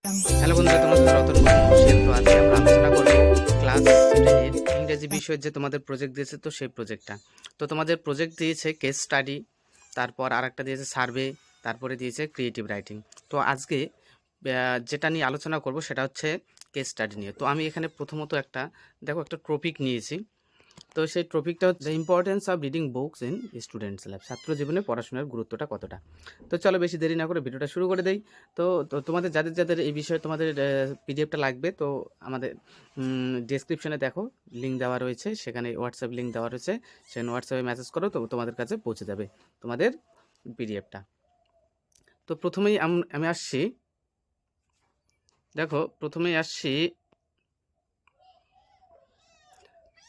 Hello বন্ধুরা, তোমাদের সাথে রতন হোসেন। তো আজকে আমরা আলোচনা করব ক্লাস 10 ইংরেজি বিষয়ের যে তোমাদের প্রজেক্ট দিয়েছে, তো সেই প্রজেক্টটা। তো তোমাদের প্রজেক্ট দিয়েছে কেস স্টাডি, তারপর আরেকটা দিয়েছে সার্ভে, তারপরে দিয়েছে ক্রিয়েটিভ রাইটিং। তো আজকে যেটা নিয়ে আলোচনা করব সেটা হচ্ছে কেস স্টাডি নিয়ে। তো আমি এখানে প্রথমত একটা টপিক নিয়েছি। তো সেই টপিকটা হচ্ছে importance of reading books in students life, ছাত্র জীবনে পড়াশোনার গুরুত্বটা কতটা। তো চলো বেশি দেরি না করে ভিডিওটা শুরু করে দেই। তো তো তোমাদের যাদের যাদের এই বিষয়ে তোমাদের পিডিএফটা লাগবে, তো আমাদের ডেসক্রিপশনে দেখো লিঙ্ক দেওয়া রয়েছে, সেখানে হোয়াটসঅ্যাপ লিঙ্ক দেওয়া রয়েছে, সেখানে হোয়াটসঅ্যাপে মেসেজ করো, তো তোমাদের কাছে পৌঁছে যাবে তোমাদের পিডিএফটা। তো প্রথমেই আমি আসছি, দেখো প্রথমেই আসছি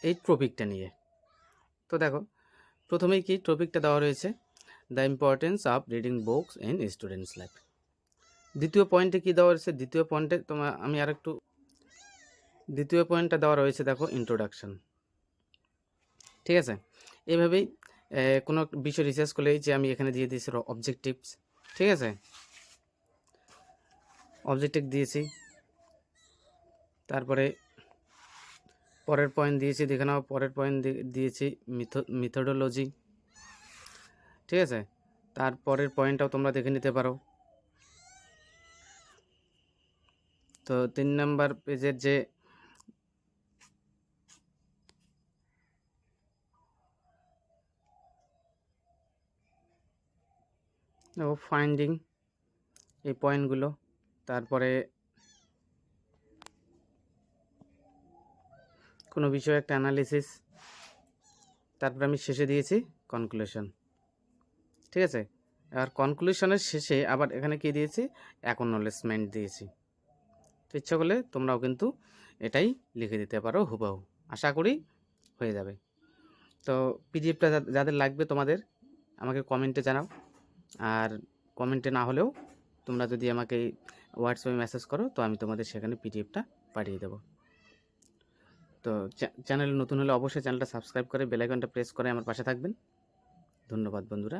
এই টপিকটা নিয়ে। তো দেখো প্রথমেই কি টপিকটা দেওয়া রয়েছে, the importance of reading books in students life. দ্বিতীয় পয়েন্টে কী দেওয়া রয়েছে, দ্বিতীয় পয়েন্টে আমি দ্বিতীয় পয়েন্টটা দেওয়া রয়েছে, দেখো ইন্ট্রোডাকশন। ঠিক আছে, এভাবেই কোনো বিষয় রিসার্চ করলেই যে আমি এখানে দিয়ে দিয়েছি অবজেক্টিভস। ঠিক আছে, অবজেক্টিভ দিয়েছি, তারপরে পরের পয়েন্ট দিয়েছি, দেখে নাও পরের পয়েন্ট দিয়েছি মিথোডোলজি। ঠিক আছে, তারপরের পয়েন্টটাও তোমরা দেখে নিতে পারো। তো 3 নম্বর পেজের যে ফাইন্ডিং, এই পয়েন্টগুলো, তারপরে কোনো বিষয়ে একটা অ্যানালিসিস, তারপরে আমি শেষে দিয়েছি কনক্লুশন। ঠিক আছে, আর কনক্লুশনের শেষে আবার এখানে কি দিয়েছি, অ্যাকনোলেজমেন্ট দিয়েছি। তো ইচ্ছা করলে তোমরাও কিন্তু এটাই লিখে দিতে পারো হুবহু, আশা করি হয়ে যাবে। তো পিডিএফটা যাদের লাগবে তোমাদের আমাকে কমেন্টে জানাও, আর কমেন্টে না হলেও তোমরা যদি আমাকে হোয়াটসঅ্যাপে মেসেজ করো, তো আমি তোমাদের সেখানে পিডিএফটা পাঠিয়ে দেবো। তো চ্যানেলে নতুন হলে অবশ্যই চ্যানেলটা সাবস্ক্রাইব করে বেল আইকনটা প্রেস করে আমার পাশে থাকবেন। ধন্যবাদ বন্ধুরা।